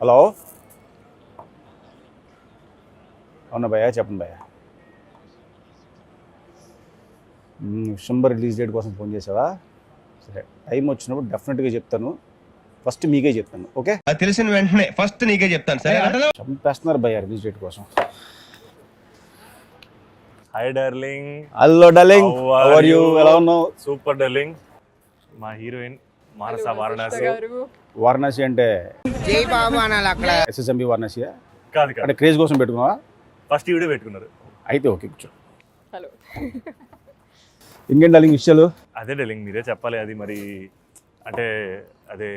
Hello, అవునా భయ్యా, చెప్పండి భయ్యా. డిసెంబర్ రిలీజ్ డేట్ కోసం ఫోన్ చేసావా? సరే, టైం వచ్చినప్పుడు డెఫినెట్గా చెప్తాను. ఫస్ట్ మీకే చెప్తాను, ఓకే? తెలిసిన వెంటనే ఫస్ట్ నీకే చెప్తాను. సరే, చంపేస్తున్నారు భయ్యా రిలీజ్ డేట్ కోసం. Hi darling. Hello darling, how are you? ఎలా ఉన్నావు? Super darling. మా హీరోయిన్ మానస వారణాసి. వారణాసి అంటే జై బాబు అనాలి అక్కడ. SSMB వారణాసియా? కాదు అంటే క్రేజ్ కోసం పెట్టుకున్నావా? ఫస్ట్ వీడియో పెట్టుకున్నారు. అయితే ఓకే, కూర్చో. హలో. ఇంకేం డార్లింగ్ విషయాలు? అదే డార్లింగ్, మీరే చెప్పాలి. అది మరి అంటే అదే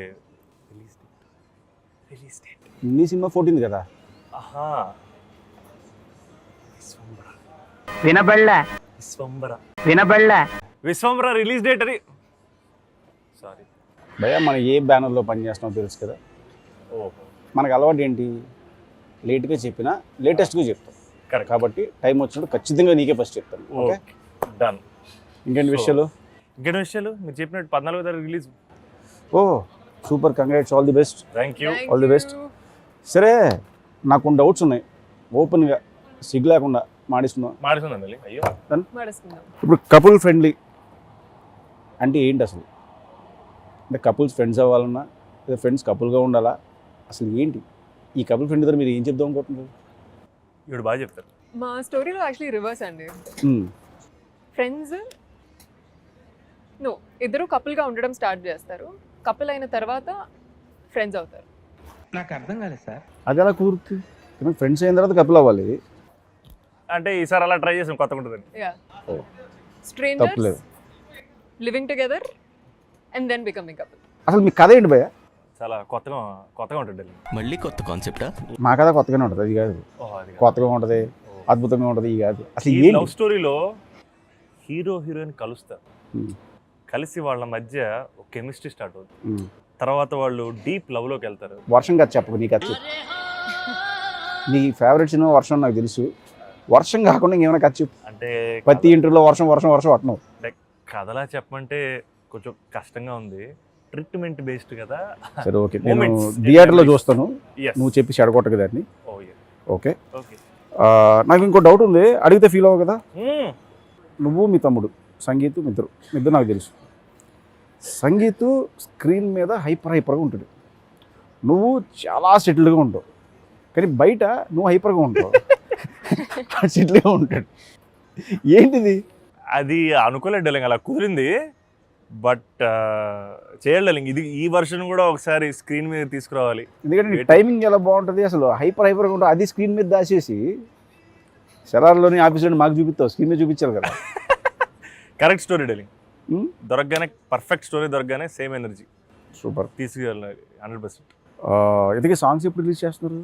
రిలీజ్ డేట్ నీ సినిమా 14 కదా? ఆహా, విశ్వంబర రిలీజ్ డేట్ అది. సారీ భయ్యా, మనం ఏ బ్యానర్లో పనిచేస్తున్నామో తెలుసు కదా. ఓ మనకు అలవాటు ఏంటి, లేట్గా చెప్పినా లేటెస్ట్గా చెప్తాం. కరెక్ట్. కాబట్టి టైం వచ్చినప్పుడు ఖచ్చితంగా నీకే ఫస్ట్ చెప్తాను, ఓకే? డన్. ఇంకేంటి విషయాలు? ఇంకేంటి విషయాలు? మీరు చెప్పినట్టు 14వ తారీఖు రిలీజ్. ఓ super, congrats, all the best. Thank you. All the best. సరే, నాకు కొన్ని డౌట్స్ ఉన్నాయి, ఓపెన్గా సిగ్గు లేకుండా మాడిస్తున్నాం. అయ్యో, ఇప్పుడు కపుల్ ఫ్రెండ్లీ అంటే ఏంటి అసలు? అంటే కపుల్స్ ఫ్రెండ్స్ అవ్వాలన్నా లేదా ఫ్రెండ్స్ కపుల్గా ఉండాలా? అసలు ఏంటి ఈ కపుల్ ఫ్రెండ్ దగ్గర మీరు ఏం చెప్దాం అనుకుంటున్నారు? ఇప్పుడు బాగా చెప్తారు. మా స్టోరీలో యాక్చువల్లీ రివర్స్ అండి. ఫ్రెండ్స్ ఇద్దరు కపుల్గా ఉండడం స్టార్ట్ చేస్తారు. కపుల్ అయిన తర్వాత ఫ్రెండ్స్ అవుతారు. నాకు అర్థం కాలేదు సార్. అది ఎలా కుదురుతుంది? ఫ్రెండ్స్ అయిన తర్వాత కపుల్ అవ్వాలి అంటే ఈసారి అలా ట్రై చేసాం, కొత్తగా ఉంటుందని. స్ట్రేంజర్స్ తప్పలేదు. Living together and then becoming couple. అసలు మీ కథ ఏంటి భయ్యా? చాలా కొత్తగా ఉంటుంది. మళ్ళీ కొత్త కాన్సెప్టా? మా కథ కొత్తగానే ఉంటుంది, అది కాదు. కొత్తగా ఉంటుంది, అద్భుతంగా ఉంటుంది, ఇది కాదు. అసలు ఈ ఏంటి? లవ్ స్టోరీలో హీరో హీరోయిన్ కలుస్తారు. కలిసి వాళ్ళ మధ్య ఒక కెమిస్ట్రీ స్టార్ట్ అవుతుంది. తర్వాత వాళ్ళు డీప్ లవ్ లోకి వెళ్తారు. వర్షం కథ చెప్పకు, నీ కథ చెప్పు. నీ ఫేవరెట్ సినిమా వర్షం నాకు తెలుసు. వర్షం కాకుండా ఇంకేమైనా కథ చెప్పు. అంటే ప్రతి ఇంటర్లో వర్షం వర్షం వర్షం అంటున్నావు. అంటే కథలా చెప్పమంటే కొంచెం కష్టంగా ఉంది. ట్రీట్మెంట్ బేస్డ్ కదా. సరే ఓకే, నేను థియేటర్లో చూస్తాను, Yes. నువ్వు చెప్పి చెడగొట్టకు దాన్ని. Oh, yeah. ఓకే. Okay. నాకు ఇంకో డౌట్ ఉంది, అడిగితే ఫీల్ అవ్వవు కదా? నువ్వు మీ తమ్ముడు సంగీత్ ఇద్దరు నాకు తెలుసు. సంగీత్ స్క్రీన్ మీద హైపర్గా ఉంటాడు, నువ్వు చాలా సెటిల్డ్గా ఉంటావు. కానీ బయట నువ్వు హైపర్గా ఉంటావు, సెటిల్గా ఉంటాడు. ఏంటిది? అది అనుకోలేదు డార్లింగ్, అలా కుదిరింది. బట్ చేయాలి డార్లింగ్, ఇది ఈ వర్షన్ కూడా ఒకసారి స్క్రీన్ మీద తీసుకురావాలి. ఎందుకంటే టైమింగ్ ఎలా బాగుంటుంది అసలు, హైపర్గా ఉంటుంది. అది స్క్రీన్ మీద దాచేసి శరార్లోని ఆఫీస్లో మాకు చూపిస్తావు, స్క్రీన్ మీద చూపించాలి కదా. Correct story darling. దొరకగానే పర్ఫెక్ట్ స్టోరీ దొరకగానే సేమ్ ఎనర్జీ సూపర్ తీసుకెళ్ళాలి 100%. ఇంతకీ సాంగ్స్ ఎప్పుడు రిలీజ్ చేస్తున్నారు?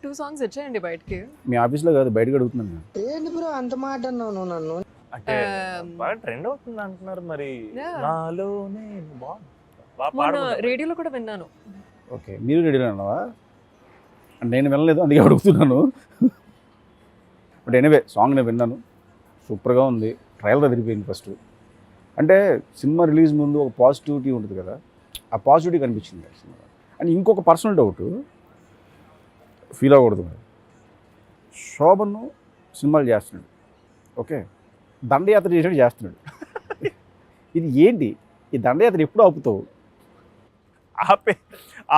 2 songs వచ్చాయండి బయటకి. మీ ఆఫీస్లో కాదు, బయటకు అడుగుతున్నాను. ఏంటి బ్రో అంత మాట అన్నావు నన్ను? అంటే బాగా ట్రెండ్ అవుతుంది అంటున్నారు మరి. Yeah. నాలోనే మొన్న రేడియోలో కూడా విన్నాను. ఓకే, మీరు రెడీగా ఉన్నావా? నేను వినలేదు, అందుకే అడుగుతున్నాను. బట్ ఎనీవే, సాంగ్ నేను విన్నాను, సూపర్గా ఉంది. ట్రయల్ తిరిగిపోయింది ఫస్ట్. అంటే సినిమా రిలీజ్ ముందు ఒక పాజిటివిటీ ఉంటుంది కదా, ఆ పాజిటివిటీ కనిపించింది సినిమా. అండ్ ఇంకొక పర్సనల్ డౌట్, ఫీల్ అవ్వకూడదు. శోభను సినిమాలు చేస్తున్నాడు, ఓకే, దండయాత్ర చేస్తున్నాడు. ఇది ఏంటి? ఈ దండయాత్ర ఎప్పుడు ఆపుతావు?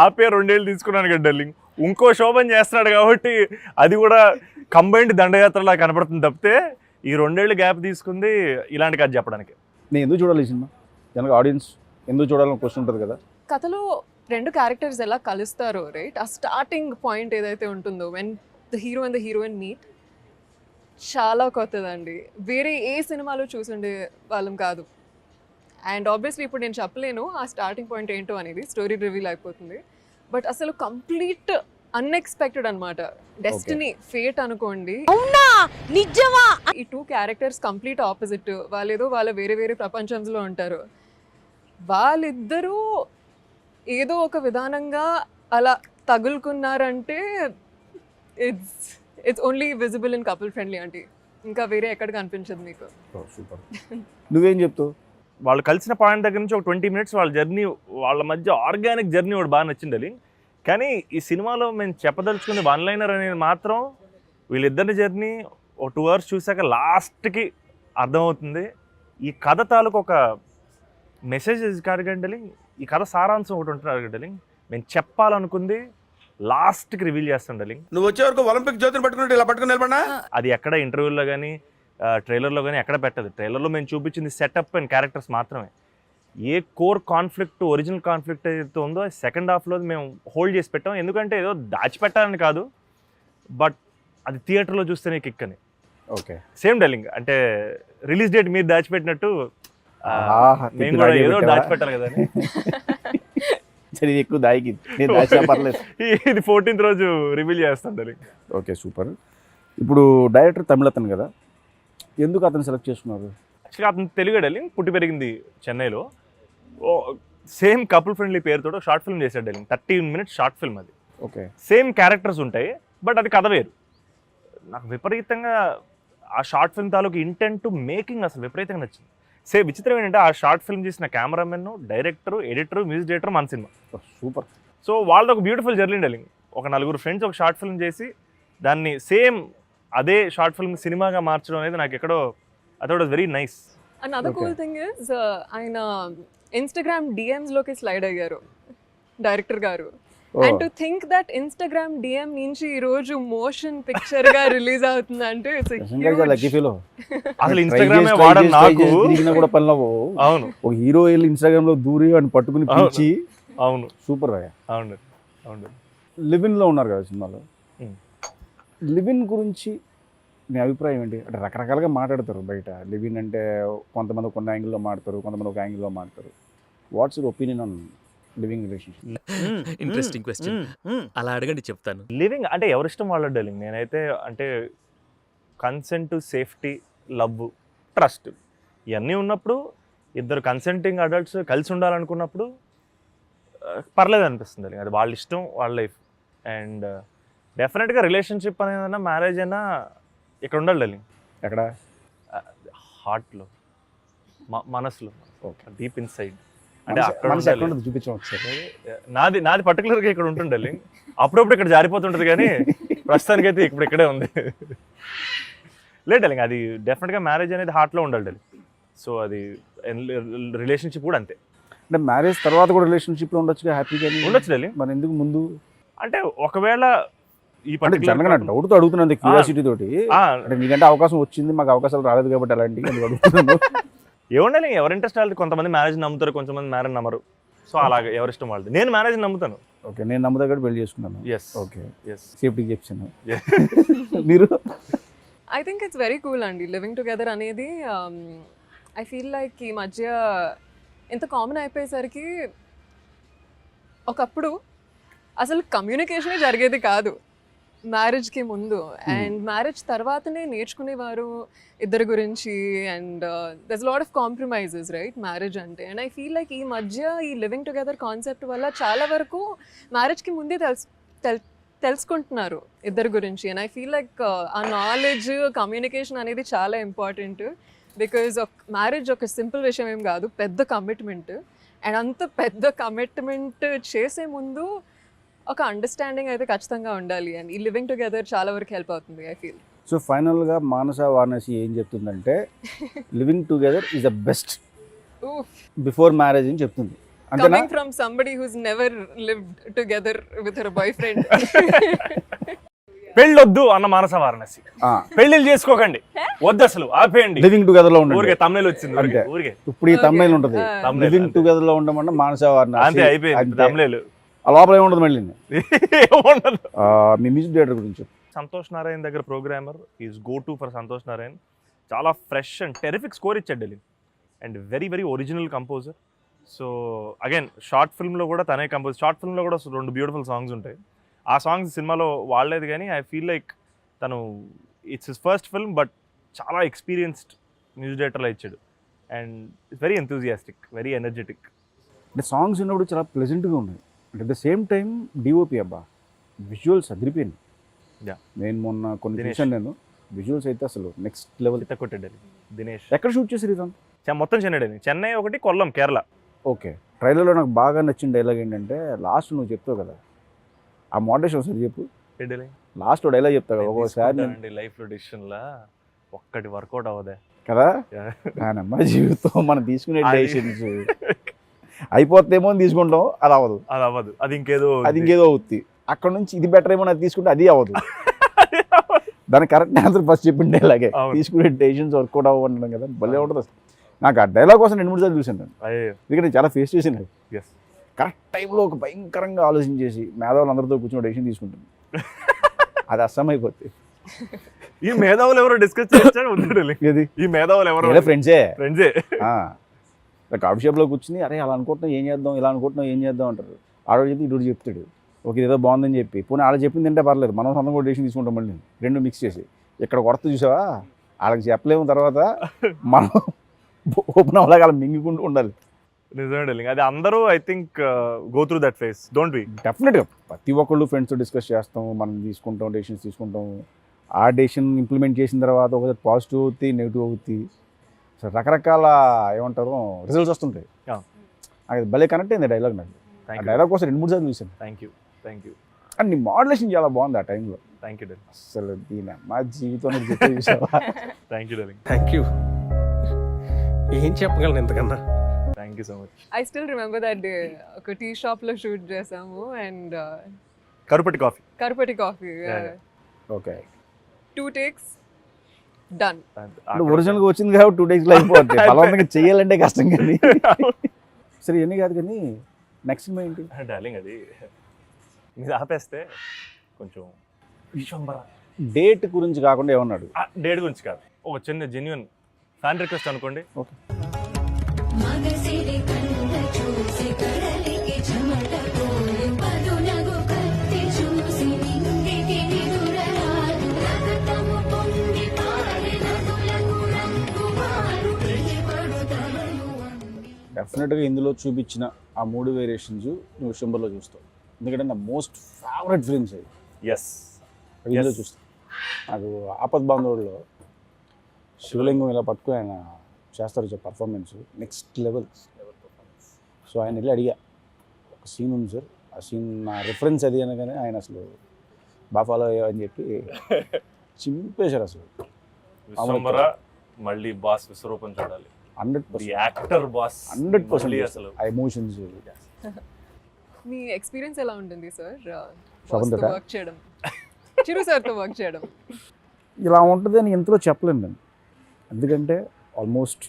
ఆపే 2 ఏళ్ళు తీసుకున్నాను కదా డార్లింగ్. ఇంకో శోభన్ చేస్తున్నాడు కాబట్టి అది కూడా కంబైన్డ్ దండయాత్రలా కనపడుతుంది తప్పితే ఈ 2 ఏళ్ళు గ్యాప్ తీసుకుంది ఇలాంటి కథ చెప్పడానికి. నేను ఎందుకు చూడాలి ఈ సినిమా? జనగా ఆడియన్స్ ఎందుకు చూడాలని క్వశ్చన్ ఉంటుంది కదా. కథలో 2 క్యారెక్టర్స్ ఎలా కలుస్తారో, రైట్, ఆ స్టార్టింగ్ పాయింట్ ఏదైతే ఉంటుందో, when the hero and the heroine meet, చాలా కొత్తదండి. వేరే ఏ సినిమాలో చూసుండే వాళ్ళం కాదు. అండ్ ఆబ్వియస్లీ ఇప్పుడు నేను చెప్పలేను ఆ స్టార్టింగ్ పాయింట్ ఏంటో అనేది, స్టోరీ రివీల్ అయిపోతుంది. బట్ అసలు కంప్లీట్ అన్ఎక్స్పెక్టెడ్ అనమాట. డెస్టినీ, ఫేట్ అనుకోండి. నిజమా? ఈ 2 క్యారెక్టర్స్ కంప్లీట్ ఆపోజిట్. వాళ్ళేదో వాళ్ళ వేరే వేరే ప్రపంచంలో ఉంటారు. వాళ్ళిద్దరూ ఏదో ఒక విధానంగా అలా తగులుకున్నారంటే it's only visible in couple friendly అంటే ఇంకా వేరే ఎక్కడ కనిపించదు మీకు. సూపర్. నువ్వేం చెప్తావు? వాళ్ళు కలిసిన పాయింట్ దగ్గర నుంచి ఒక 20 minutes వాళ్ళ జర్నీ, వాళ్ళ మధ్య ఆర్గానిక్ జర్నీ ఒకటి బాగా నచ్చింది డార్లింగ్. కానీ ఈ సినిమాలో మేము చెప్పదలుచుకుంది వన్ లైనర్ అనేది మాత్రం వీళ్ళిద్దరి జర్నీ ఒక 2 hours చూసాక లాస్ట్కి అర్థమవుతుంది. ఈ కథ తాలూకు ఒక మెసేజ్ కాదు డార్లింగ్, ఈ కథ సారాంశం ఒకటి ఉంటున్నారు డార్లింగ్. మేము చెప్పాలనుకుంది లాస్ట్కి రివీల్ చేస్తాం డార్లింగ్. నువ్వు వచ్చే వరకు ఒలింపిక్ జ్యోతిని పట్టుకున్నట్టు ఇలా పట్టుకుని నిలబడినా అది ఎక్కడ ఇంటర్వ్యూలో కానీ ట్రైలర్లో కానీ ఎక్కడ పెట్టదు. ట్రైలర్లో మేము చూపించింది సెటప్ అండ్ క్యారెక్టర్స్ మాత్రమే. ఏ కోర్ కాన్ఫ్లిక్ట్, ఒరిజినల్ కాన్ఫ్లిక్ట్ ఏదైతే ఉందో సెకండ్ హాఫ్లో మేము హోల్డ్ చేసి పెట్టాం. ఎందుకంటే ఏదో దాచిపెట్టాలని కాదు, బట్ అది థియేటర్లో చూస్తేనే కిక్ అని. ఓకే, సేమ్ డార్లింగ్, అంటే రిలీజ్ డేట్ మీరు దాచిపెట్టినట్టు మేము కూడా ఏదో దాచిపెట్టాలి కదా అని. సరే, ఎక్కువ దాయికి నేను దాచినా పర్లేదు. ఇది 14th రోజు రివీల్ చేస్తాం డార్లింగ్. Okay, super. ఇప్పుడు డైరెక్టర్ తమిళ అతను కదా, ఎందుకు అతను సెలెక్ట్ చేసుకున్నారు? యాక్చువల్గా అతను తెలుగు డార్లింగ్, పుట్టి పెరిగింది చెన్నైలో. సేమ్ కపుల్ ఫ్రెండ్లీ పేరుతో షార్ట్ ఫిల్మ్ చేశాడు డార్లింగ్. 13 minutes షార్ట్ ఫిల్మ్ అది. ఓకే, సేమ్ క్యారెక్టర్స్ ఉంటాయి, బట్ అది కథ వేరు. నాకు విపరీతంగా ఆ షార్ట్ ఫిల్మ్ తాలూకు ఇంటెంట్ మేకింగ్ అసలు విపరీతంగా నచ్చింది. సేమ్ విచిత్రం ఏంటంటే ఆ షార్ట్ ఫిల్మ్ చేసిన cameraman, director, editor, music director మన సినిమా. సూపర్. సో వాళ్ళది ఒక బ్యూటిఫుల్ జర్నీ డార్లింగ్. ఒక 4 ఫ్రెండ్స్ ఒక షార్ట్ ఫిల్మ్ చేసి దాన్ని సేమ్ అదే షార్ట్ ఫిల్మ్ సినిమాగా మార్చడం అనేది నాకు ఎక్కడో అది was very nice. Another cool thing is ఆయన ఇన్స్టాగ్రామ్ DMs లోకి స్లైడ్ అయ్యారు డైరెక్టర్ గారు. And to think that Instagram DM నుంచి ఈ రోజు మోషన్ పిక్చర్ గా రిలీజ్ అవుతుంది అంటే లక్కీ ఫీల్. అసలు ఇన్స్టాగ్రామ్ వాడను నాకు కూడా పనిలో. అవును, ఒక హీరో వెళ్ళి ఇన్స్టాగ్రామ్ లో దూరి అని పట్టుకుని పిలిచి. అవును, సూపర్. అవును అవును. లివిన్ లో ఉన్నారు కదా సినిమాలో. లివిన్ గురించి మీ అభిప్రాయం ఏంటి? అంటే రకరకాలుగా మాట్లాడతారు బయట. లివిన్ అంటే కొంతమంది కొన్ని యాంగిల్లో మాట్లాడతారు, కొంతమంది ఒక యాంగిల్లో మాట్లాడతారు. What's your opinion on living relationship? Interesting question. అలా అడగండి చెప్తాను. లివింగ్ అంటే ఎవరిష్టం వాళ్ళ డార్లింగ్. నేనైతే అంటే కన్సెంట్, సేఫ్టీ, లవ్, ట్రస్ట్ ఇవన్నీ ఉన్నప్పుడు, ఇద్దరు కన్సెంటింగ్ అడల్ట్స్ కలిసి ఉండాలనుకున్నప్పుడు పర్లేదు అనిపిస్తుంది డార్లింగ్. అది వాళ్ళ ఇష్టం, వాళ్ళ లైఫ్. అండ్ డెఫినెట్గా రిలేషన్షిప్ అనేదన్నా, మ్యారేజ్ అయినా ఇక్కడ ఉండాలి డార్లింగ్. ఎక్కడ? హార్ట్లో, మనసులో, డీప్ ఇన్సైడ్. అంటే మనసు- అక్కడ మనసు ఎక్కడ ఉండాలి. ఉంటుంది చూపించడం ఒకసారి. నాది పర్టికులర్గా ఇక్కడ ఉంటుంది డార్లింగ్. అప్పుడప్పుడు ఇక్కడ జారిపోతుంటుంది కానీ ప్రస్తుతానికైతే ఇప్పుడు ఇక్కడే ఉంది. లేదు డార్లింగ్, అది డెఫినెట్గా మ్యారేజ్ అనేది హార్ట్లో ఉండాలి డార్లింగ్. సో అది రిలేషన్షిప్ కూడా అంతే. అంటే మ్యారేజ్ తర్వాత కూడా రిలేషన్షిప్లో ఉండొచ్చుగా, హ్యాపీగా ఉండొచ్చు డార్లింగ్. మరి ఎందుకు ముందు? అంటే ఒకవేళ ఈ అంటే జనరల్గా నాకు డౌట్తో అడుగుతున్నాను, క్యూరియాసిటీ తోటి. ఆ, అంటే మీకంటే అవకాశం వచ్చింది, మాకు అవకాశాలు రాలేదు కాబట్టి అలాంటివి అని అడుగుతున్నాను. ఏముండాలి, ఎవరి ఇంట్రెస్ట్ వాళ్ళది. కొంతమంది మ్యారేజ్ నమ్ముతారు, కొంతమంది మ్యారేజ్ నమ్మరు. సో అలాగే ఎవరిష్టం వాళ్ళది. నేను మ్యారేజ్ నమ్ముతాను. ఓకే, నేను నమ్ముతా కూడా పెళ్లి చేసుకున్నాను. Yes, okay, yes. సేఫ్టీకి చెప్పాను. మీరు? I think it's very cool అండి లివింగ్ టుగెదర్ అనేది. ఐ ఫీల్ లైక్ ఈ మధ్య ఎంత కామన్ అయిపోయేసరికి ఒకప్పుడు అసలు కమ్యూనికేషనే జరిగేది కాదు మ్యారేజ్కి ముందు. అండ్ మ్యారేజ్ తర్వాతనే నేర్చుకునేవారు ఇద్దరి గురించి. And దర్స్ lot of compromises right marriage అంటే. అండ్ ఐ ఫీల్ లైక్ ఈ మధ్య ఈ లివింగ్ టుగెదర్ కాన్సెప్ట్ వల్ల చాలా వరకు మ్యారేజ్కి ముందే తెలుసుకుంటున్నారు ఇద్దరి గురించి. అండ్ ఐ ఫీల్ లైక్ ఆ నాలెడ్జ్, కమ్యూనికేషన్ అనేది చాలా ఇంపార్టెంట్. బికాజ్ మ్యారేజ్ ఒక సింపుల్ విషయం ఏం కాదు, పెద్ద కమిట్మెంట్. అండ్ అంత పెద్ద కమిట్మెంట్ చేసే ముందు ఒక అండర్స్టాండింగ్ అయితే ఖచ్చితంగా ఉండాలి. అండ్ ఈ లివింగ్ టుగెదర్ చాలా వరకు హెల్ప్ అవుతుంది ఐ ఫీల్. సో ఫైనల్గా మానస వారణాసి ఏం చెప్తుందంటే living together is the best before marriage అని చెప్తుంది. అంతేనా? Coming from somebody who's never lived together with her boyfriend. పెళ్ళొద్దు అన్న మానస వారణాసి. పెళ్ళిళ్ళు చేసుకోకండి, వద్దు అసలు, ఆపేయండి. లివింగ్ టుగెదర్ లో ఉండండి. ఊరికే తమిళ వచ్చింది, అంతే. ఊరికే ఇప్పుడు ఈ తమిళ ఉంటుంది. thumbnail, లివింగ్ అంతే. టుగెదర్ లో ఉండమన్నా మానస వారణాసి. అంతే, అయిపోయింది తమిళ. ఆ లోపల ఏముండదు మళ్ళీ. ఏముండదు. మీ మ్యూజిక్ డైరెక్టర్ గురించి. సంతోష్ నారాయణ్ దగ్గర programmer is go to for Santhosh Narayan. చాలా ఫ్రెష్ అండ్ టెరిఫిక్ స్కోర్ ఇచ్చాడు Delhi. And very very original composer. So again short ఫిల్మ్లో కూడా తనే కంపోజ్. షార్ట్ ఫిల్మ్లో కూడా 2 బ్యూటిఫుల్ సాంగ్స్ ఉంటాయి. ఆ సాంగ్స్ సినిమాలో వాడలేదు కానీ ఐ ఫీల్ లైక్ తను it's his first film, but చాలా ఎక్స్పీరియన్స్డ్ మ్యూజిక్ డైరెక్టర్లా ఇచ్చాడు. And it's very enthusiastic, very energetic. అంటే సాంగ్స్ ఉన్నప్పుడు చాలా ప్లెజెంట్గా ఉన్నాయి. At the same time DOP అబ్బా విజువల్స్ అదిరిపోయింది. Yeah. నేను మొన్న కొన్ని దినేష్. చూసాను. నేను విజువల్స్ అయితే అసలు నెక్స్ట్ లెవెల్. కొట్టాడు దినేష్. ఎక్కడ షూట్ చేశారు ఇదంతా? మొత్తం చెన్నై డైలింగ్. చెన్నై ఒకటి, కొల్లం, కేరళ. ఓకే. ట్రైలర్లో నాకు బాగా నచ్చిన డైలాగ్ ఏంటంటే లాస్ట్ నువ్వు చెప్తావు కదా, ఆ మోడరేషన్ ఒకసారి చెప్పు. ఏ డైలింగ్? లాస్ట్ డైలాగ్ చెప్తావు కదా ఒక్కోసారి అండి లైఫ్లో డిసిషన్లా ఒక్కటి వర్కౌట్ అవ్వదే కదా. మన జీవితం మనం తీసుకునే డెసిషన్స్ అయిపోతేమో అని తీసుకుంటాం, అది అవ్వదు. అది అవ్వదు, అది ఇంకేదో అవుతుంది. అక్కడ నుంచి ఇది బెటర్ ఏమో అది తీసుకుంటే అది అవ్వదు. దాని కరెక్ట్ ఆన్సర్ ఫస్ట్ చెప్పిండే ఇలాగే తీసుకునే డెసిషన్స్ వర్కౌట్ అవ్వడం కదా, భలే ఉంటుంది అసలు. నాకు ఆ డైలాగ్ కోసం 2-3 సార్లు చూసాను నేను, ఎందుకంటే నేను చాలా ఫేస్ చేసాను. కరెక్ట్ టైంలో ఒక భయంకరంగా ఆలోచించేసి మేధావులు అందరితో కూర్చొని డెసిషన్ తీసుకుంటాను, అది అస్సమైపోతుంది. ఈ మేధావులు ఎవరో డిస్కస్ చేస్తారు. ఈ మేధావులు ఎవరో ఫ్రెండ్సే. కాఫీ షాప్లో కూర్చుని అరే అలా అనుకుంటున్నాం ఏం చేద్దాం, ఇలా అనుకుంటున్నాం ఏం చేద్దాం అంటారు. ఆడో చెప్పి ఇటు చెప్తాడు, ఓకే ఏదో బాగుందని చెప్పి. పోనీ ఆడ చెప్పింది అంటే పర్లేదు, మనం సొంతంగా కూడా డెసిషన్ తీసుకుంటాం. మళ్ళీ 2 మిక్స్ చేసి ఇక్కడ కొరత చూసావా, వాళ్ళకి చెప్పలేము. తర్వాత మనం ఓపెన్ అవ్వలాగా అలా మింగుకుంటూ ఉండాలి. నిజమే డైలింగ్. అది అందరూ I think go through that phase, don't we? డెఫినెట్గా ప్రతి ఒక్కళ్ళు ఫ్రెండ్స్తో డిస్కస్ చేస్తాం, మనం తీసుకుంటాం, డెసిషన్స్ తీసుకుంటాం. ఆ డెసిషన్ ఇంప్లిమెంట్ చేసిన తర్వాత ఒకసారి పాజిటివ్ అవుతుంది, నెగిటివ్ అవుతుంది, సో రకరకాల ఏమంటారు రిజల్ట్స్ వస్తుంటాయి. అది భలే కనెక్ట్ అయింది డైలాగ్. నాకు ఆ డైలాగ్ కోసం 2-3 సార్లు చూసాను. Thank you. అండ్ నీ మోడ్యులేషన్ చాలా బాగుంది ఆ టైంలో. Thank you darling. అసలు దీని మా జీవితంలో చెప్పే చూసావా. Thank you darling. Thank you. ఏం చెప్పగలను ఎంతకన్నా. Thank you so much. I still remember that day. ఒక టీ షాప్లో షూట్ చేసాము అండ్ కరుపటి కాఫీ. ఓకే. 2 takes done. ఒరిజినల్గా వచ్చింది కాబట్టి 2 days అయిపోతుంది. బలవంతంగా చెయ్యాలంటే కష్టం కానీ. సరే ఇవన్నీ కాదు కానీ నెక్స్ట్ సినిమా ఏంటి డార్లింగ్? అది మీరు ఆపేస్తే కొంచెం విశ్వంబర. డేట్ గురించి కాకుండా ఏమన్నాడు? డేట్ గురించి కాదు, ఒక చిన్న జెన్యున్ ఫ్యాన్ రిక్వెస్ట్ అనుకోండి. ఓకే. డెఫినెట్గా ఇందులో చూపించిన ఆ 3 వేరియేషన్స్ నువ్వు విశ్వంబర్లో చూస్తావు, ఎందుకంటే నా మోస్ట్ ఫేవరెట్ ఫిల్మ్స్ అవి. ఎస్, ఇందులో చూస్తాను. నాకు ఆపద్ బాంధవుల్లో శివలింగం ఇలా పట్టుకుని ఆయన చేస్తారు పర్ఫార్మెన్స్, నెక్స్ట్ లెవెల్. సో ఆయన వెళ్ళి అడిగా, ఒక సీన్ ఉంది సార్, ఆ సీన్ నా రిఫరెన్స్ అది అనగానే ఆయన అసలు బాగా ఫాలో అయ్యా అని చెప్పి చింపేశారు అసలు. విశ్వంబర మళ్ళీ బాస్ విశ్వరూపం చూడాలి. 100% యాక్టర్ బాస్ 100% అసలు ఆ ఎమోషన్స్. మీ ఎక్స్పీరియన్స్ ఎలా ఉంటుంది సార్ శోభన్తో వర్క్ చేయడం, చిరు సార్తో వర్క్ చేయడం? ఇలా ఉంటుంది అని ఎంతలో చెప్పలేను నేను, ఎందుకంటే ఆల్మోస్ట్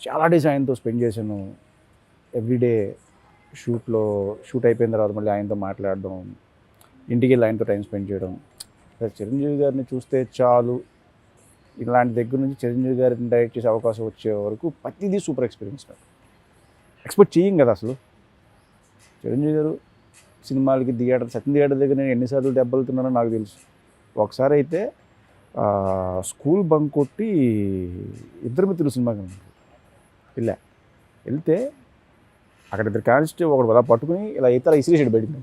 చాలా డేస్ ఆయనతో స్పెండ్ చేశాను. ఎవ్రీడే షూట్ అయిపోయిన తర్వాత మళ్ళీ ఆయనతో మాట్లాడడం, ఇంటికి వెళ్ళి ఆయనతో టైం స్పెండ్ చేయడం. చిరంజీవి గారిని చూస్తే చాలు, ఇలాంటి దగ్గర నుంచి చిరంజీవి గారిని డైరెక్ట్ చేసే అవకాశం వచ్చే వరకు ప్రతిదీ సూపర్ ఎక్స్పీరియన్స్. ఎక్స్పెక్ట్ చేయం కదా అసలు. చిరంజీవి గారు సినిమాలకి సత్యం థియేటర్ దగ్గర నేను ఎన్నిసార్లు దెబ్బలుతున్నానో నాకు తెలుసు. ఒకసారి అయితే స్కూల్ బంక్ కొట్టి ఇద్దరు మిత్రులు సినిమాకి వెళ్తే అక్కడ ఇద్దరు కానిస్టేబుల్ ఒకడు అలా పట్టుకుని ఇలా అయితే అలా ఇసిరేసాడు బయటికి.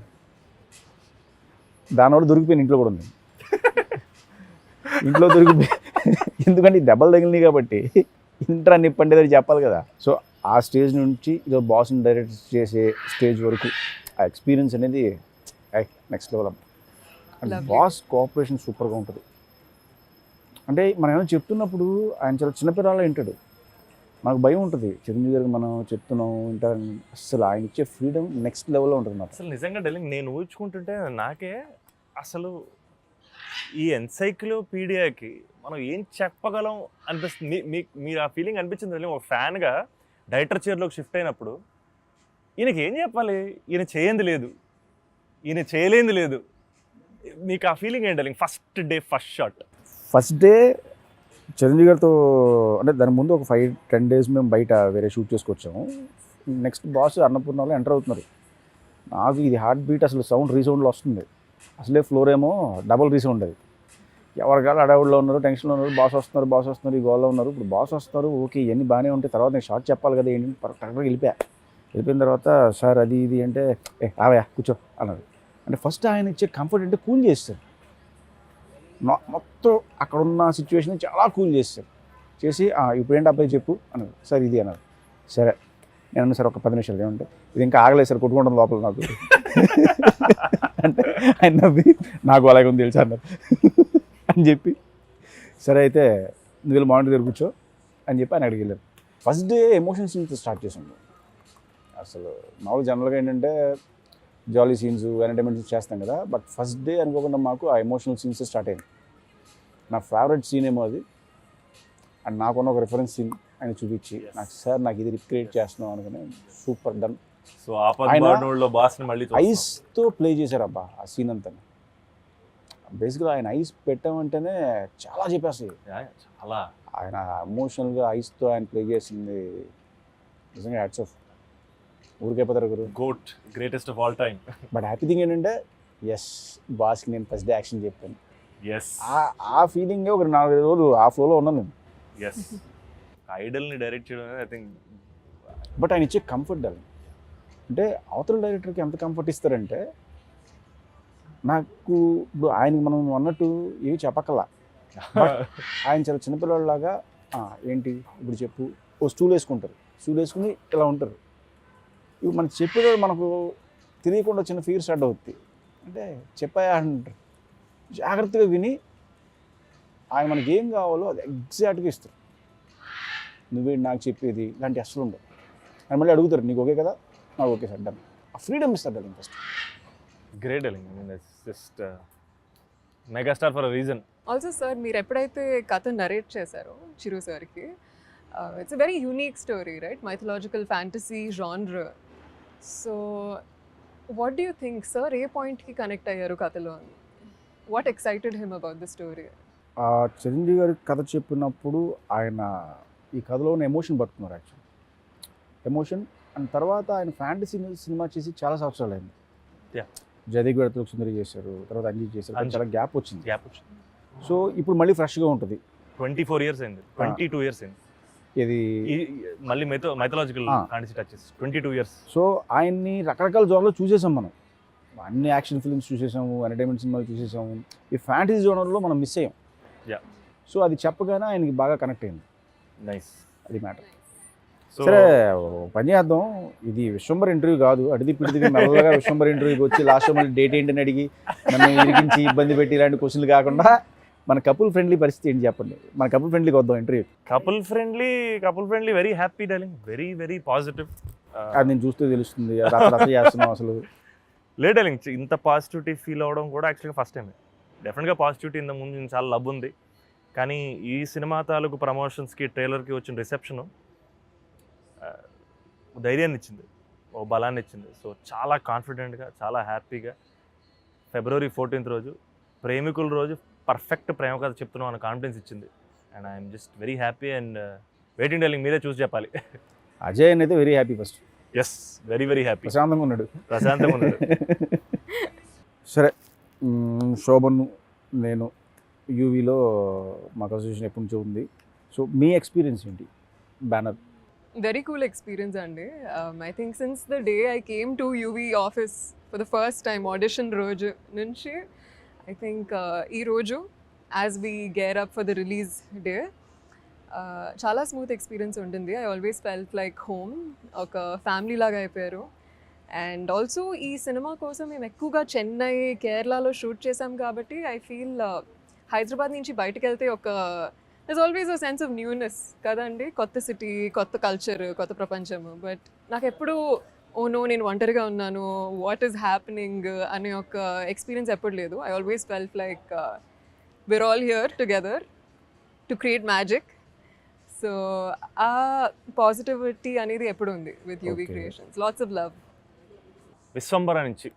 దానివల్ల దొరికిపోయిన ఇంట్లో కూడా ఉంది. ఇంట్లో దొరికిపోయి, ఎందుకంటే దెబ్బలు తగిలినాయి కాబట్టి ఇంటర్ అన్ని పండేదని చెప్పాలి కదా. సో ఆ స్టేజ్ నుంచి ఇదో బాస్ని డైరెక్ట్ చేసే స్టేజ్ వరకు ఆ ఎక్స్పీరియన్స్ అనేది next level. And boss cooperation సూపర్గా ఉంటుంది. అంటే మనం ఏమైనా చెప్తున్నప్పుడు ఆయన చాలా చిన్నపిల్లలా వింటాడు. నాకు భయం ఉంటుంది చిరంజీవి గారికి మనం చెప్తున్నాం వింటారని. అసలు ఆయన ఇచ్చే ఫ్రీడమ్ నెక్స్ట్ లెవెల్లో ఉంటుంది నాకు. అసలు నిజంగా డైలింగ్ నేను ఊహించుకుంటుంటే నాకే అసలు ఈ ఎన్సైక్లోపీడియాకి మనం ఏం చెప్పగలం అనిపిస్తుంది. మీరు ఆ ఫీలింగ్ అనిపించింది డైలింగ్? ఒక ఫ్యాన్గా డైరెక్టర్ చైర్లోకి షిఫ్ట్ అయినప్పుడు ఈయనకి ఏం చెప్పాలి? ఈయన చేయంది లేదు, ఈయన చేయలేంది లేదు. మీకు ఆ ఫీలింగ్ ఏంటి డైలింగ్? ఫస్ట్ డే చిరంజీవి గారితో, అంటే దాని ముందు ఒక 5-10 days మేము బయట వేరే షూట్ చేసుకొచ్చాము. నెక్స్ట్ బాస్ అన్నపూర్ణలో ఎంటర్ అవుతున్నారు. నాకు ఇది హార్ట్ బీట్ అసలు సౌండ్ రీసౌండ్లో వస్తుంది. అసలే ఫ్లోర్ ఏమో డబుల్ రీసౌండ్. అది ఎవరికాలు అడవుల్లో ఉన్నారు, టెన్షన్లో ఉన్నారు, బాస్ వస్తున్నారు, ఈ గోల్లో ఉన్నారు. ఇప్పుడు బాస్ వస్తారు, ఓకే ఇవన్నీ బాగానే ఉంటాయి, తర్వాత నేను షార్ట్ చెప్పాలి కదా ఏంటి. కరెక్ట్గా వెళ్ళిపోయిన తర్వాత సార్ అది ఇది అంటే రావయా కూర్చో అన్నారు. అంటే ఫస్ట్ ఆయన ఇచ్చే కంఫర్ట్ అంటే కూల్ చేస్తారు, మొత్తం అక్కడ ఉన్న సిచ్యువేషన్ చాలా కూల్ చేస్తారు. చేసి ఇప్పుడు ఏంటి అబ్బాయి చెప్పు అన్నారు. సార్ ఇది అన్నారు. సరే నేను అన్నా సార్ ఒక 10 నిమిషాలు ఏమంటే ఇది ఇంకా ఆగలేదు సార్ కొట్టుకుంటాం లోపల నాకు అంటే ఆయన నవ్వి నాకు అలాగే ఉంది తెలుసా అన్నారు అని చెప్పి సరే అయితే నువ్వు వెళ్ళి మానిటర్ దగ్గర కూర్చో అని చెప్పి ఆయన అడిగి వెళ్ళారు. First day emotion scenes start చేసాము. అసలు మామూలు జనరల్గా ఏంటంటే జాలీ సీన్స్ ఎంటర్టైన్మెంట్ సీన్స్ చేస్తాం కదా, బట్ ఫస్ట్ డే అనుకోకుండా మాకు ఆ ఎమోషనల్ సీన్స్ స్టార్ట్ అయింది. నా ఫేవరెట్ సీన్ ఏమో అది. అండ్ నాకున్న ఒక రిఫరెన్స్ సీన్ ఆయన చూపించి నాకు సార్ నాకు ఇది రిక్రియేట్ చేస్తున్నాం అనుకుని సూపర్ డన్. సో ఆపద్బాంధవుడిలో బాస్ని మళ్ళీ ఐస్తో ప్లే చేశారు అబ్బా ఆ సీన్ అంతా. బేసిక్గా ఆయన ఐస్ పెట్టామంటేనే చాలా చెప్పేస్తాయి. చాలా ఆయన ఎమోషనల్గా ఐస్తో ఆయన ప్లే చేసింది నిజంగా హ్యాట్స్ ఆఫ్. ఊరికైపోతారు గురు. GOAT, greatest of all time. But happy thing ఏంటంటే ఎస్ బాస్కి నేను ఫస్ట్ డే యాక్షన్ చెప్పాను. ఎస్, ఆ ఫీలింగే ఒక 4-5 రోజులు ఆ ఫ్లోలో ఉన్నాను నేను. ఎస్, ఐడల్ని డైరెక్ట్ చేయడం అనేది ఐ థింక్. బట్ ఆయన ఇచ్చే కంఫర్ట్ డాలి అంటే అవతల డైరెక్టర్కి ఎంత కంఫర్ట్ ఇస్తారంటే నాకు ఇప్పుడు ఆయనకి మనం అన్నట్టు ఏవి చెప్పక్కల్లా. ఆయన చాలా చిన్నపిల్లలాగా ఏంటి ఇప్పుడు చెప్పు ఓ స్టూల్ వేసుకుంటారు, స్టూల్ వేసుకుని ఇలా ఉంటారు. ఇప్పుడు మనకి చెప్పేటప్పుడు మనకు తెలియకుండా చిన్న ఫీర్ స్టార్ట్ అవుతుంది. అంటే చెప్పాయా అంటారు. జాగ్రత్తగా విని ఆయన మనకి ఏం కావాలో అది ఎగ్జాక్ట్గా ఇస్తారు. నువ్వేంటి నాకు చెప్పేది ఇలాంటి అసలు ఉండవు. ఆయన మళ్ళీ అడుగుతారు నీకు ఓకే కదా, నాకు ఓకే సార్ డన్. ఆ ఫ్రీడమ్ ఇస్తారు darling first. Great darling. I mean it's just megastar for a reason. Also sir మీరు ఎప్పుడైతే కథ నరేట్ చేశారో చిరు సార్కి, it's a very unique story right, mythological fantasy genre. So what do you think sir ఏ పాయింట్కి connect అయ్యారు కథలో? What excited him about the story? Chiranjeevi గారి కథ చెప్పినప్పుడు ఆయన ఈ కథలో ఉన్న ఎమోషన్ పట్టుకున్నారు. యాక్చువల్లీ ఎమోషన్ అండ్ తర్వాత ఆయన ఫ్యాంటసీ సినిమా చేసి చాలా సంవత్సరాలు అయింది. జయదేవ్ గారితో సుందరి చేశారు, తర్వాత అంజీ చేశారు, చాలా గ్యాప్ వచ్చింది. సో ఇప్పుడు మళ్ళీ ఫ్రెష్గా ఉంటుంది. 24 years అయింది, 22 years అయింది ఇది మళ్ళీ mythological fantasy touches. 22 years. So ఆయన్ని రకరకాల జోన్లో చూసేసాం మనం. అన్ని యాక్షన్ ఫిల్మ్స్ చూసేసాము, ఎంటర్టైన్మెంట్ సినిమాలు చూసేసాము. ఈ ఫ్యాంటసీ జోనర్లో మనం మిస్ అయ్యాం. సో అది చెప్పగానే ఆయనకి బాగా కనెక్ట్ అయింది. నైస్, అది మ్యాటర్. సరే పని చేద్దాం, ఇది విశ్వంబర్ ఇంటర్వ్యూ కాదు. అడిది పిడిది మెల్లగా విశ్వంబర్ ఇంటర్వ్యూకి వచ్చి లాస్ట్ మళ్ళీ డేట్ ఏంటని అడిగి నన్ను ఇరికించి ఇబ్బంది పెట్టి ఇలాంటి క్వశ్చన్లు కాకుండా మన కపుల్ ఫ్రెండ్లీ పరిస్థితి ఏంటి చెప్పండి. మన కపుల్ ఫ్రెండ్లీకి వద్దాం interview. Couple friendly very happy darling, very very positive. అది నేను చూస్తూ తెలుస్తుంది రస చేస్తున్నాం అసలు. లేదు డార్లింగ్, ఇంత పాజిటివిటీ ఫీల్ అవ్వడం కూడా యాక్చువల్గా ఫస్ట్ టైమే. డెఫినెట్గా పాజిటివిటీ ఇంత ముందు చాలా లవ్ ఉంది, కానీ ఈ సినిమా తాలూకు ప్రమోషన్స్కి ట్రైలర్కి వచ్చిన రిసెప్షను ధైర్యాన్ని ఇచ్చింది, ఓ బలాన్ని ఇచ్చింది. సో చాలా కాన్ఫిడెంట్గా, చాలా హ్యాపీగా February 14th రోజు ప్రేమికుల రోజు పర్ఫెక్ట్ ప్రేమ కథ చెప్తున్నాం అన్న కాన్ఫిడెన్స్ ఇచ్చింది. And I'm just very happy and waiting darling, మీరే చూసి చెప్పాలి. అజయ్ అయితే very happy first. Yes, very very happy. ప్రశాంతంగా ఉన్నాడు. సరే శోభన్ నేను యూవీలో మాకు అసోసియేషన్ ఎప్పటి నుంచో ఉంది. సో మీ ఎక్స్పీరియన్స్ ఏంటి బ్యానర్? Very cool experience అండి. I think since the day I came to UV office for the first time audition రోజు నుంచి I think ఈ రోజు as we gear up for the release day చాలా smooth experience ఉంటుంది. I always felt like home, ఒక family లాగా అయిపోయారు. And also ఈ సినిమా కోసం మేము ఎక్కువగా చెన్నై, కేరళలో షూట్ చేసాం కాబట్టి ఐ ఫీల్ హైదరాబాద్ నుంచి బయటకు వెళ్తే ఒక there's always a sense of newness కదండి, కొత్త సిటీ, కొత్త కల్చర్, కొత్త ప్రపంచము. బట్ నాకు ఎప్పుడు ఓ నో నేను ఒంటరిగా ఉన్నాను, వాట్ ఈస్ హ్యాపెనింగ్ అనే ఒక ఎక్స్పీరియన్స్ ఎప్పుడు లేదు. I always felt like we're all here together to create magic. So ఆ పాజిటివిటీ అనేది ఎప్పుడు ఉంది with UV creations. Lots of love. Vishwambhara నుంచి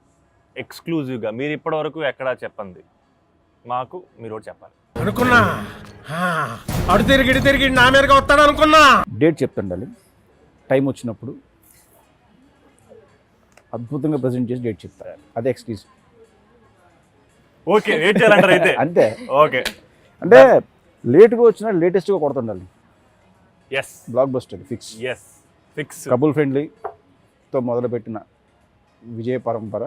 ఎక్స్క్లూజివ్గా మీరు ఇప్పటివరకు ఎక్కడా చెప్పండి మాకు మీరు చెప్పాలి అనుకున్నా. అడు తిరిగి నా మీదగా వస్తాడు అనుకున్నా. డేట్ చెప్తాండాలి, టైం వచ్చినప్పుడు అద్భుతంగా ప్రజెంట్ చేసి డేట్ చెప్తారు. అదే ఎక్స్క్యూజ్. ఓకే, వెయిట్ చేయాలంటారు అయితే. అంతే. ఓకే, అంటే లేట్గా వచ్చినా లేటెస్ట్గా కొడుతుండాలి. Yes, blockbuster fix. Yes, fix. Couple ఫ్రెండ్లీతో మొదలుపెట్టిన విజయ పరంపర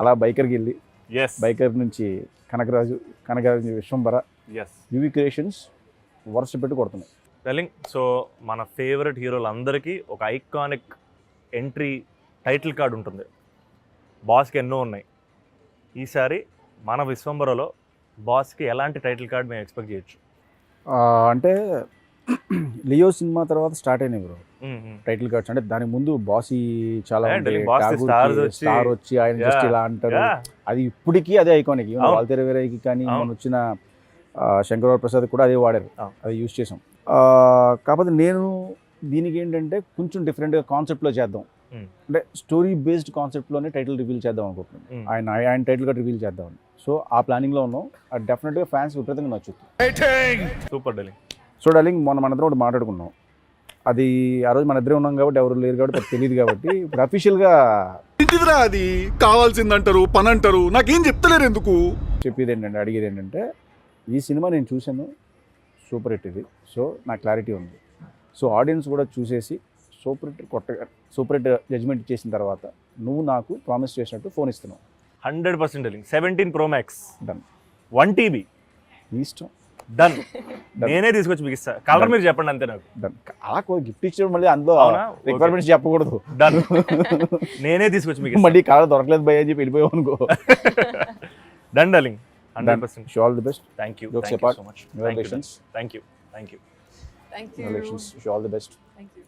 అలా బైకర్కి వెళ్ళి బైకర్ నుంచి కనకరాజు నుంచి విశ్వంబర, యూవీ క్రియేషన్స్ వరుస పెట్టి కొడుతున్నాయి. డెలింగ్ సో మన ఫేవరెట్ హీరోలందరికీ ఒక ఐకానిక్ ఎంట్రీ టైటిల్ కార్డ్ ఉంటుంది. బాస్కి ఎన్నో ఉన్నాయి. ఈసారి మన విశ్వంబరలో బాస్కి ఎలాంటి టైటిల్ కార్డ్ మేము ఎక్స్పెక్ట్ చేయొచ్చు? అంటే లియో సినిమా తర్వాత స్టార్ట్ అయినాయి బ్రో టైటిల్ కార్డ్స్. అంటే దాని ముందు బాసీ చాలా స్టార్ వచ్చి ఆయన జస్ట్ ఇలా అంటారు. అది ఇప్పటికీ అదే ఐకానిక్. వాల్తేరు వేరేకి కానీ మన వచ్చిన శంకర్ ప్రసాద్ కూడా అదే వాడారు, అది యూజ్ చేసాం. కాకపోతే నేను దీనికి ఏంటంటే కొంచెం డిఫరెంట్గా కాన్సెప్ట్లో చేద్దాం, అంటే స్టోరీ బేస్డ్ కాన్సెప్ట్లోనే టైటిల్ రివీల్ చేద్దాం అనుకుంటున్నాను. ఆయన టైటిల్ కార్డ్ రివీల్ చేద్దామని. సో ఆ ప్లానింగ్లో ఉన్నాం. అది డెఫినెట్గా ఫ్యాన్స్ విపరీతంగా నచ్చుతుంది. సూపర్ డెలింగ్. సో డార్లింగ్ మనందరం ఒకటి మాట్లాడుకున్నాం. అది ఆ రోజు మన ఇద్దరే ఉన్నాం కాబట్టి ఎవరు లేరు కాబట్టి అది తెలియదు కాబట్టి ఇప్పుడు అఫీషియల్గా ఇంటిదిరా అది కావాల్సిందంటారు పని అంటారు, నాకేం చెప్తలేరు ఎందుకు. చెప్పేది ఏంటంటే, అడిగేది ఏంటంటే, ఈ సినిమా నేను చూశాను, సూపర్ హిట్ ఇది. సో నా క్లారిటీ ఉంది. సో ఆడియన్స్ కూడా చూసేసి సూపర్ హిట్ జడ్జ్మెంట్ ఇచ్చేసిన తర్వాత నువ్వు నాకు ప్రామిస్ చేసినట్టు ఫోన్ ఇస్తున్నావు. 100% డెలింగ్. 17 Pro Max డన్. 1 TB నీ ఇష్టం. డన్. నేనే తీసుకొచ్చి మీకు ఇస్తా. కలర్ మీరు చెప్పండి అంతే నాకు. డన్. అలా గిఫ్ట్ ఇచ్చడం మళ్ళీ అందులో అవునా? రిక్వైర్మెంట్స్ చెప్పకూడదు. డన్. నేనే తీసుకొచ్చి మీకు మళ్ళీ కలర్ దొరకలేదు భయ అని చెప్పి వెళ్ళిపోయావు అనుకో. Done darling. 100%. Wish you all the best. Thank you. Jokes Thank you apart. so much. Congratulations. Thank you. Thank you. Thank you. Congratulations. Wish you all the best. Thank you.